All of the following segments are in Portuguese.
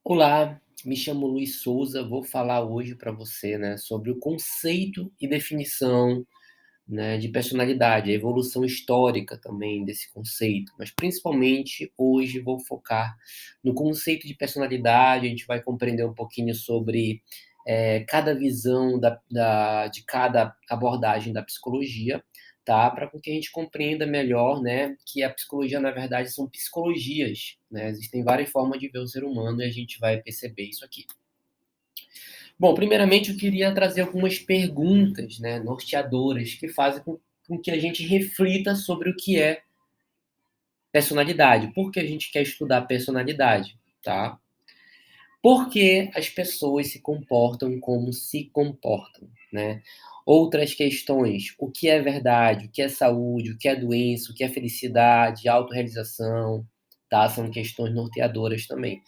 Olá, me chamo Luiz Souza, vou falar hoje para você, né, sobre o conceito e definição, né, de personalidade, a evolução histórica também desse conceito, mas principalmente hoje vou focar no conceito de personalidade. A gente vai compreender um pouquinho sobre cada visão de cada abordagem da psicologia, tá? Para que a gente compreenda melhor, né, que a psicologia, na verdade, são psicologias, né? Existem várias formas de ver o ser humano e a gente vai perceber isso aqui. Bom, primeiramente eu queria trazer algumas perguntas, né, norteadoras, que fazem com que a gente reflita sobre o que é personalidade. Por que a gente quer estudar personalidade, tá? Por que as pessoas se comportam como se comportam, né? Outras questões, o que é verdade, o que é saúde, o que é doença, o que é felicidade, autorrealização, tá? São questões norteadoras também.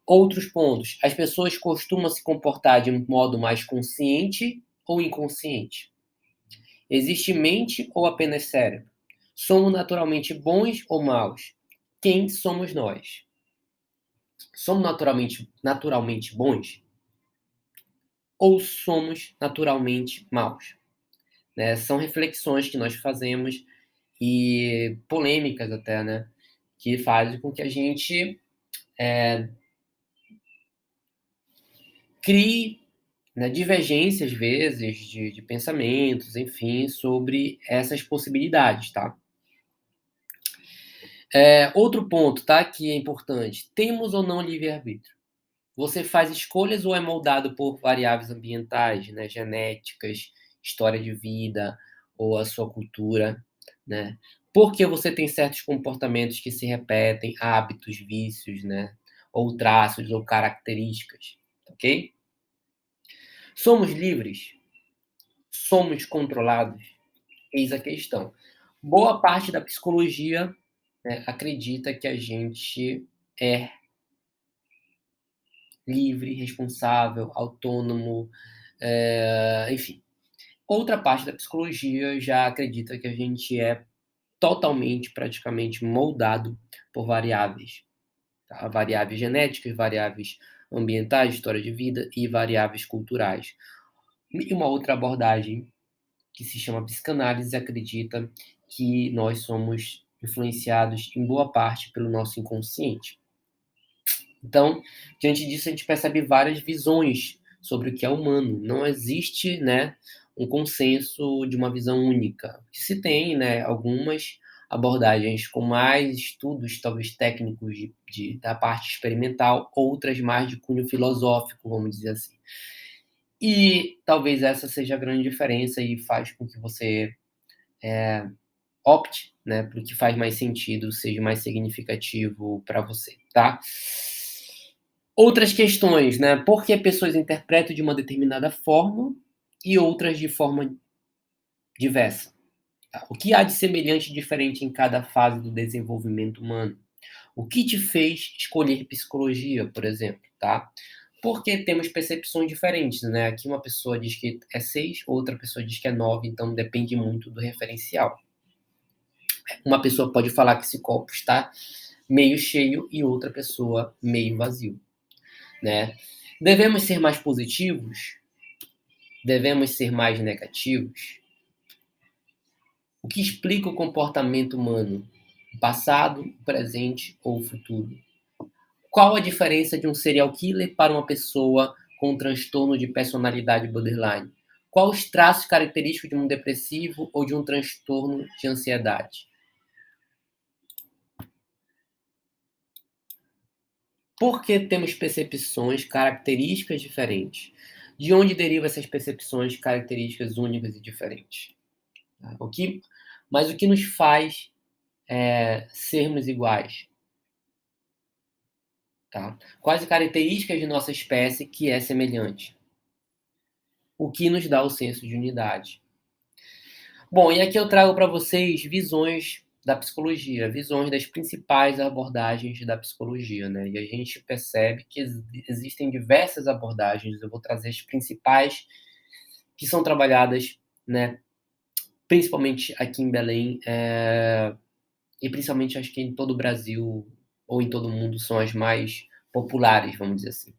Outros pontos, as pessoas costumam se comportar de um modo mais consciente ou inconsciente? Existe mente ou apenas cérebro? Somos naturalmente bons ou maus? Quem somos nós? Somos naturalmente bons ou somos naturalmente maus? Né? São reflexões que nós fazemos e polêmicas até, né? Que fazem com que a gente crie, né, divergência, às vezes, de pensamentos, enfim, sobre essas possibilidades, tá? Outro ponto, tá, que é importante: temos ou não livre-arbítrio? Você faz escolhas ou é moldado por variáveis ambientais, né, genéticas, história de vida ou a sua cultura, né? Por que você tem certos comportamentos que se repetem, hábitos, vícios, né, ou traços ou características, ok? Somos livres? Somos controlados? Eis a questão. Boa parte da psicologia, né, acredita que a gente é livre, responsável, autônomo, enfim. Outra parte da psicologia já acredita que a gente é totalmente, praticamente moldado por variáveis, tá? Variáveis genéticas, variáveis ambientais, história de vida e variáveis culturais. E uma outra abordagem que se chama psicanálise acredita que nós somos influenciados em boa parte pelo nosso inconsciente. Então, diante disso, a gente percebe várias visões sobre o que é humano. Não existe, né, um consenso de uma visão única. O que se tem, né, algumas abordagens com mais estudos, talvez técnicos, da parte experimental, outras mais de cunho filosófico, vamos dizer assim. E talvez essa seja a grande diferença e faz com que você opte, né, para o que faz mais sentido, seja mais significativo para você, tá? Outras questões, né? Por que pessoas interpretam de uma determinada forma e outras de forma diversa? Tá? O que há de semelhante e diferente em cada fase do desenvolvimento humano? O que te fez escolher psicologia, por exemplo, tá? Porque temos percepções diferentes, né? Aqui uma pessoa diz que é 6, outra pessoa diz que é 9, então depende muito do referencial. Uma pessoa pode falar que esse copo está meio cheio e outra pessoa meio vazio, né? Devemos ser mais positivos? Devemos ser mais negativos? O que explica o comportamento humano? O passado, o presente ou o futuro? Qual a diferença de um serial killer para uma pessoa com um transtorno de personalidade borderline? Quais os traços característicos de um depressivo ou de um transtorno de ansiedade? Por que temos percepções, características diferentes? De onde derivam essas percepções, características únicas e diferentes? Tá? Mas o que nos faz sermos iguais? Tá? Quais as características de nossa espécie que é semelhante? O que nos dá o senso de unidade? Bom, e aqui eu trago para vocês visões da psicologia, visões das principais abordagens da psicologia, né? E a gente percebe que existem diversas abordagens. Eu vou trazer as principais que são trabalhadas, né? Principalmente aqui em Belém, e principalmente acho que em todo o Brasil ou em todo o mundo são as mais populares, vamos dizer assim.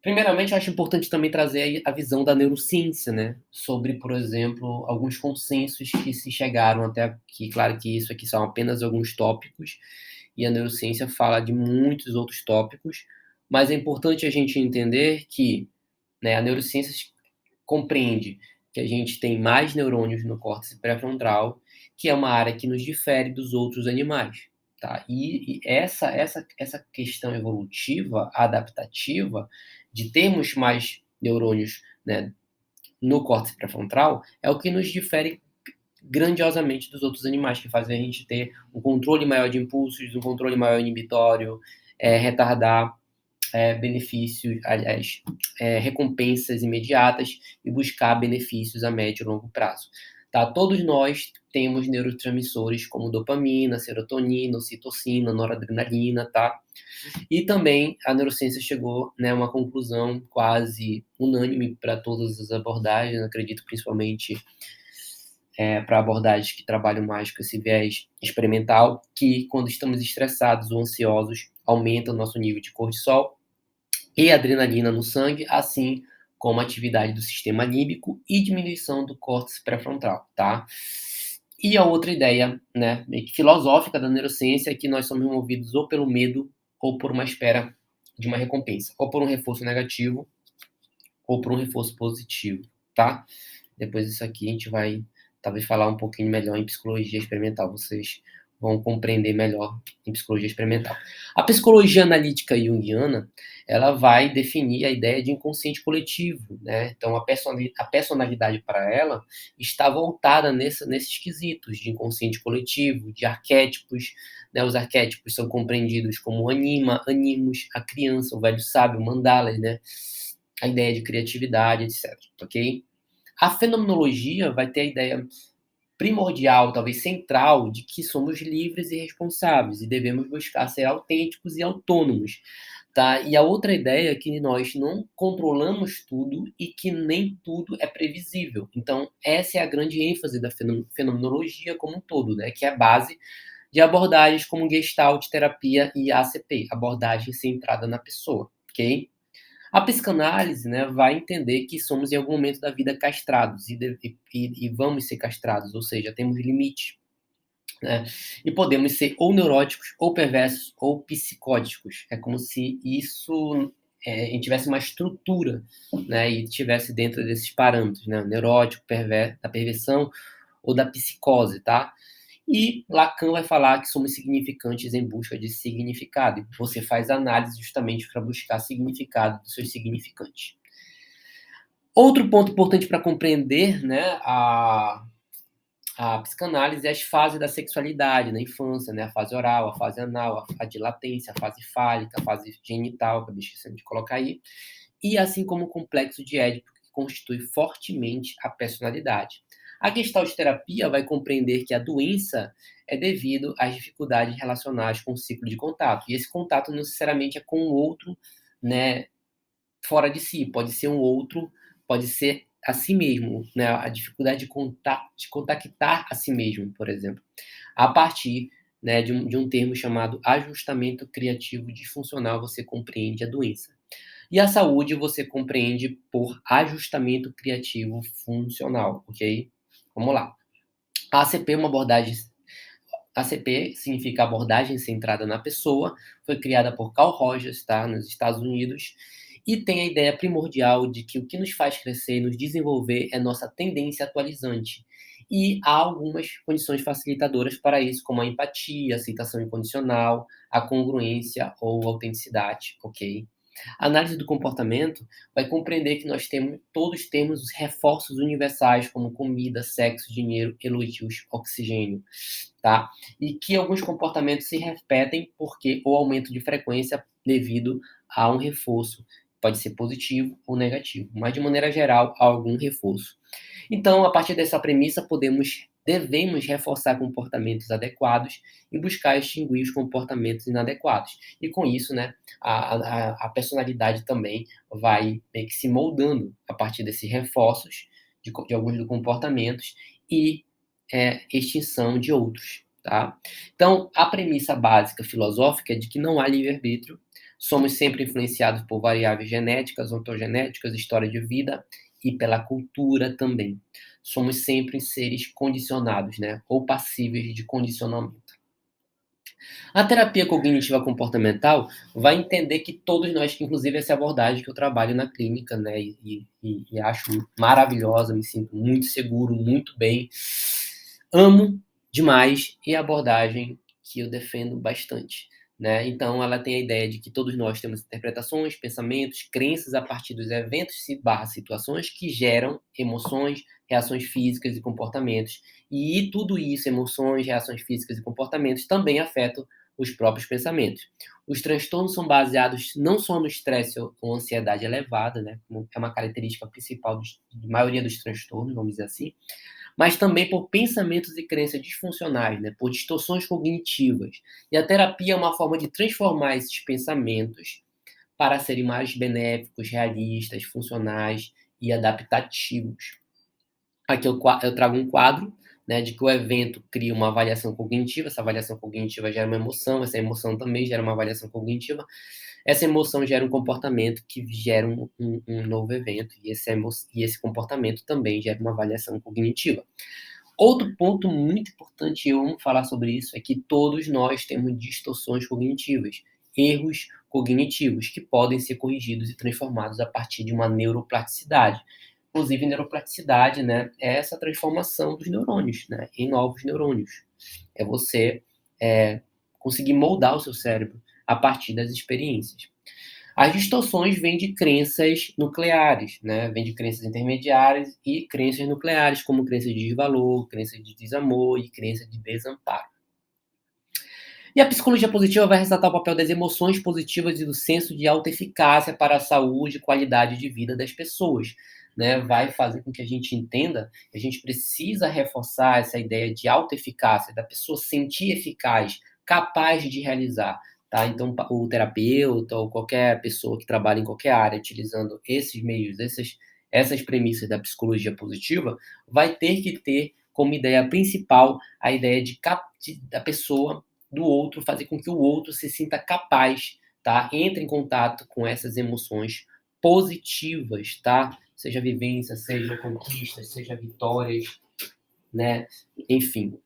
Primeiramente, eu acho importante também trazer a visão da neurociência, né, sobre, por exemplo, alguns consensos que se chegaram até aqui. Claro que isso aqui são apenas alguns tópicos, e a neurociência fala de muitos outros tópicos, mas é importante a gente entender que, né, a neurociência compreende que a gente tem mais neurônios no córtex pré-frontal, que é uma área que nos difere dos outros animais, tá? E essa questão evolutiva, adaptativa, de termos mais neurônios, né, no córtex pré-frontal, é o que nos difere grandiosamente dos outros animais, que fazem a gente ter um controle maior de impulsos, um controle maior inibitório, retardar benefícios, aliás, recompensas imediatas e buscar benefícios a médio e longo prazo. Tá? Todos nós temos neurotransmissores como dopamina, serotonina, ocitocina, noradrenalina, tá? E também a neurociência chegou, né, a uma conclusão quase unânime para todas as abordagens, acredito principalmente para abordagens que trabalham mais com esse viés experimental, que quando estamos estressados ou ansiosos, aumenta o nosso nível de cortisol e adrenalina no sangue, assim como a atividade do sistema límbico e diminuição do córtex pré-frontal, tá? E a outra ideia, né, meio que filosófica da neurociência é que nós somos movidos ou pelo medo ou por uma espera de uma recompensa, ou por um reforço negativo ou por um reforço positivo, tá? Depois disso aqui a gente vai talvez falar um pouquinho melhor em psicologia experimental, vocês vão compreender melhor em psicologia experimental. A psicologia analítica junguiana, ela vai definir a ideia de inconsciente coletivo, né? Então a personalidade para ela está voltada nesses quesitos de inconsciente coletivo, de arquétipos, né? Os arquétipos são compreendidos como anima, animus, a criança, o velho sábio, mandalas, né? A ideia de criatividade, etc, ok? A fenomenologia vai ter a ideia primordial, talvez central, de que somos livres e responsáveis e devemos buscar ser autênticos e autônomos, tá? E a outra ideia é que nós não controlamos tudo e que nem tudo é previsível. Então, essa é a grande ênfase da fenomenologia como um todo, né? Que é a base de abordagens como Gestalt, terapia e ACP, abordagem centrada na pessoa, ok? A psicanálise, né, vai entender que somos em algum momento da vida castrados e vamos ser castrados, ou seja, temos limite, né? E podemos ser ou neuróticos, ou perversos, ou psicóticos. É como se isso a gente tivesse uma estrutura, né, e tivesse dentro desses parâmetros, né, neurótico, da perversão ou da psicose, tá? E Lacan vai falar que somos significantes em busca de significado. E você faz análise justamente para buscar significado dos seus significantes. Outro ponto importante para compreender, né, a psicanálise é as fases da sexualidade na infância, né? A fase oral, a fase anal, a de latência, a fase fálica, a fase genital, acabei esquecendo de colocar aí, e assim como o complexo de Édipo, que constitui fortemente a personalidade. A gestalterapia vai compreender que a doença é devido às dificuldades relacionadas com o ciclo de contato, e esse contato não necessariamente é com o outro, né, fora de si, pode ser um outro, pode ser a si mesmo, né, a dificuldade de contactar a si mesmo, por exemplo, a partir, né, de um termo chamado ajustamento criativo disfuncional, você compreende a doença. E a saúde você compreende por ajustamento criativo funcional, ok? Vamos lá. A ACP é uma abordagem. ACP significa abordagem centrada na pessoa, foi criada por Carl Rogers, tá, nos Estados Unidos, e tem a ideia primordial de que o que nos faz crescer e nos desenvolver é nossa tendência atualizante. E há algumas condições facilitadoras para isso, como a empatia, a aceitação incondicional, a congruência ou autenticidade, ok? A análise do comportamento vai compreender que todos temos os reforços universais como comida, sexo, dinheiro, elogios, oxigênio, tá? E que alguns comportamentos se repetem porque o aumento de frequência devido a um reforço pode ser positivo ou negativo, mas de maneira geral há algum reforço. Então, a partir dessa premissa, devemos reforçar comportamentos adequados e buscar extinguir os comportamentos inadequados. E com isso, né, a personalidade também vai meio que se moldando a partir desses reforços de alguns dos comportamentos e extinção de outros. tá? Então, a premissa básica filosófica é de que não há livre-arbítrio, somos sempre influenciados por variáveis genéticas, ontogenéticas, história de vida e pela cultura também. Somos sempre seres condicionados, né? Ou passíveis de condicionamento. A terapia cognitiva comportamental vai entender que todos nós, inclusive essa abordagem que eu trabalho na clínica, né, e acho maravilhosa, me sinto muito seguro, muito bem, amo demais, e a abordagem que eu defendo bastante. Né? Então, ela tem a ideia de que todos nós temos interpretações, pensamentos, crenças a partir dos eventos barra situações que geram emoções, reações físicas e comportamentos. E tudo isso, emoções, reações físicas e comportamentos, também afetam os próprios pensamentos. Os transtornos são baseados não só no estresse ou ansiedade elevada, né, como é uma característica principal da maioria dos transtornos, vamos dizer assim, mas também por pensamentos e crenças disfuncionais, né, por distorções cognitivas. E a terapia é uma forma de transformar esses pensamentos para serem mais benéficos, realistas, funcionais e adaptativos. Aqui eu trago um quadro, né, de que o evento cria uma avaliação cognitiva, essa avaliação cognitiva gera uma emoção, essa emoção também gera uma avaliação cognitiva, essa emoção gera um comportamento que gera um novo evento, e esse comportamento também gera uma avaliação cognitiva. Outro ponto muito importante, e eu amo falar sobre isso, é que todos nós temos distorções cognitivas, erros cognitivos, que podem ser corrigidos e transformados a partir de uma neuroplasticidade. Inclusive, neuroplasticidade, né, é essa transformação dos neurônios, né, em novos neurônios. É você conseguir moldar o seu cérebro a partir das experiências. As distorções vêm de crenças nucleares, né? Vêm de crenças intermediárias e crenças nucleares, como crenças de desvalor, crenças de desamor e crenças de desamparo. E a psicologia positiva vai ressaltar o papel das emoções positivas e do senso de autoeficácia para a saúde e qualidade de vida das pessoas. Né? Vai fazer com que a gente entenda que a gente precisa reforçar essa ideia de autoeficácia, da pessoa sentir eficaz, capaz de realizar. Tá? Então, o terapeuta ou qualquer pessoa que trabalha em qualquer área utilizando esses meios, essas premissas da psicologia positiva, vai ter que ter como ideia principal a ideia da pessoa, do outro, fazer com que o outro se sinta capaz, tá? Entre em contato com essas emoções positivas, tá? Seja vivência, seja conquistas, seja vitórias, né? Enfim.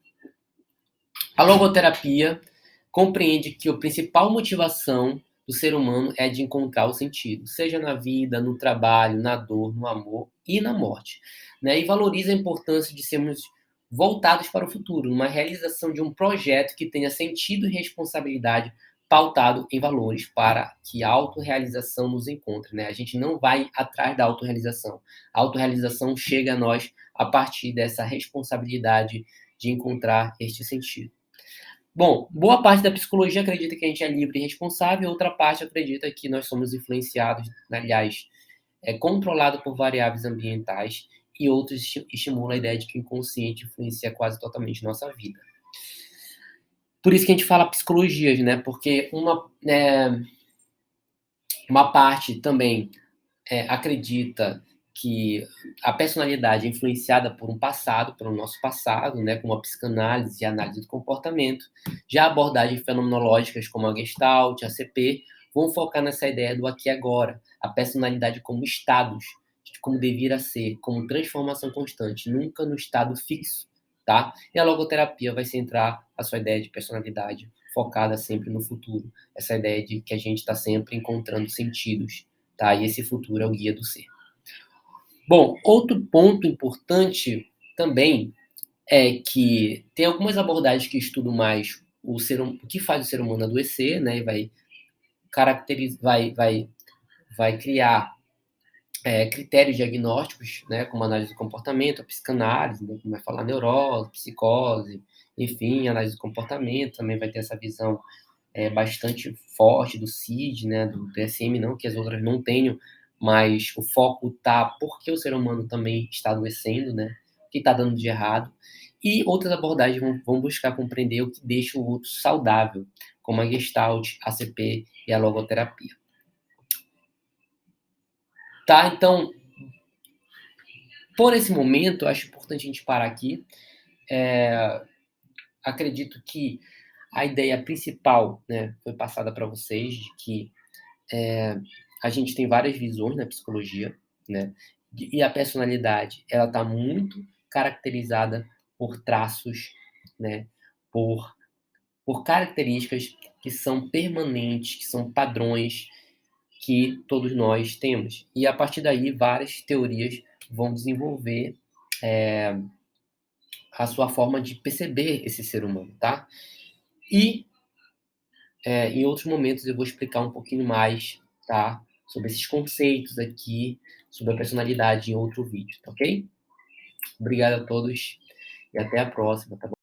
A logoterapia compreende que a principal motivação do ser humano é de encontrar o sentido, seja na vida, no trabalho, na dor, no amor e na morte. Né? E valoriza a importância de sermos voltados para o futuro, numa realização de um projeto que tenha sentido e responsabilidade pautado em valores para que a autorrealização nos encontre. Né? A gente não vai atrás da autorrealização. A autorrealização chega a nós a partir dessa responsabilidade de encontrar este sentido. Bom, boa parte da psicologia acredita que a gente é livre e responsável, outra parte acredita que nós somos influenciados, aliás, controlado por variáveis ambientais, e outros estimulam a ideia de que o inconsciente influencia quase totalmente nossa vida. Por isso que a gente fala psicologias, né? Porque uma parte também acredita que a personalidade é influenciada por um passado, pelo nosso passado, né, como a psicanálise e a análise do comportamento. Já abordagens fenomenológicas como a Gestalt, a CP, vão focar nessa ideia do aqui e agora, a personalidade como estados, como devia ser, como transformação constante, nunca no estado fixo, tá? E a logoterapia vai centrar a sua ideia de personalidade focada sempre no futuro, essa ideia de que a gente está sempre encontrando sentidos, tá? E esse futuro é o guia do ser. Bom, outro ponto importante também é que tem algumas abordagens que estudam mais o que faz o ser humano adoecer, né? E vai criar critérios diagnósticos, né? Como análise do comportamento, a psicanálise, né, como vai falar neurose, psicose, enfim, análise do comportamento também vai ter essa visão bastante forte do CID, né, do DSM, não que as outras não tenham, mas o foco tá porque o ser humano também está adoecendo, né, o que está dando de errado, e outras abordagens vão buscar compreender o que deixa o outro saudável, como a Gestalt, a CP e a logoterapia. Tá, então, por esse momento, eu acho importante a gente parar aqui. acredito que a ideia principal, né, foi passada para vocês de que a gente tem várias visões na psicologia, né, e a personalidade, ela está muito caracterizada por traços, né, por características que são permanentes, que são padrões que todos nós temos. E a partir daí, várias teorias vão desenvolver a sua forma de perceber esse ser humano, tá? E em outros momentos eu vou explicar um pouquinho mais, tá? Sobre esses conceitos aqui, sobre a personalidade em outro vídeo, tá ok? Obrigado a todos e até a próxima, tá bom?